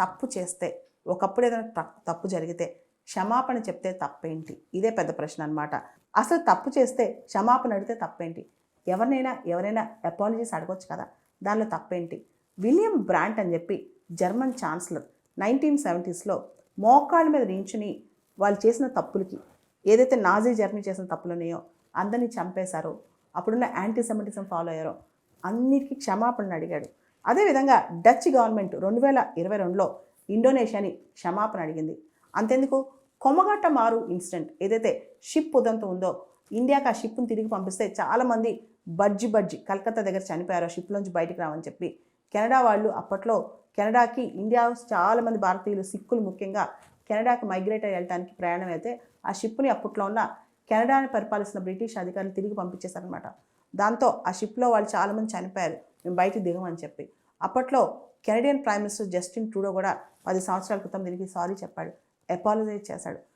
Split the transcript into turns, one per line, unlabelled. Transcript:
తప్పు చేస్తే, ఒకప్పుడు ఏదైనా తప్పు జరిగితే క్షమాపణ చెప్తే తప్పేంటి? ఇదే పెద్ద ప్రశ్న అనమాట. అసలు తప్పు చేస్తే క్షమాపణ అడిగితే తప్పేంటి? ఎవరైనా అపాలజీస్ అడగొచ్చు కదా! దానిలో తప్పేంటి? విలియం బ్రాంట్ అని చెప్పి జర్మన్ ఛాన్సలర్ 1970స్లో మోకాళ్ళ మీద నించుని వాళ్ళు చేసిన తప్పులకి, ఏదైతే నాజీ జర్మనీ చేసిన తప్పులు ఉన్నాయో అందరినీ చంపేశారో, అప్పుడున్న యాంటీసెమిటిజం ఫాలో అయ్యారో అన్నిటికీ క్షమాపణలు అడిగాడు. అదేవిధంగా డచ్ గవర్నమెంట్ 2022లో ఇండోనేషియాని క్షమాపణ అడిగింది. అంతెందుకు, కొమగట్ట మారు ఇన్సిడెంట్ ఏదైతే షిప్ ఉదంతం ఉందో, ఇండియాకి ఆ షిప్ని తిరిగి పంపిస్తే చాలామంది బడ్జి కలకత్తా దగ్గర చనిపోయారు షిప్లోంచి బయటికి రావని చెప్పి. కెనడా వాళ్ళు అప్పట్లో కెనడాకి ఇండియా చాలామంది భారతీయులు, సిక్కులు ముఖ్యంగా కెనడాకి మైగ్రేట్ అయ్యి వెళ్ళడానికి ప్రయాణం అయితే ఆ షిప్ని అప్పట్లో ఉన్న కెనడాని పరిపాలిస్తున్న బ్రిటిష్ అధికారులు తిరిగి పంపించేశారనమాట. దాంతో ఆ షిప్లో వాళ్ళు చాలామంది చనిపోయారు, మేము బయటికి దిగమని చెప్పి. అప్పట్లో Canadian prime minister Justin Trudeau కూడా 10 సంవత్సరాల క్రితం దీనికి సారీ చెప్పాడు, అపాలజైజ్ చేశాడు.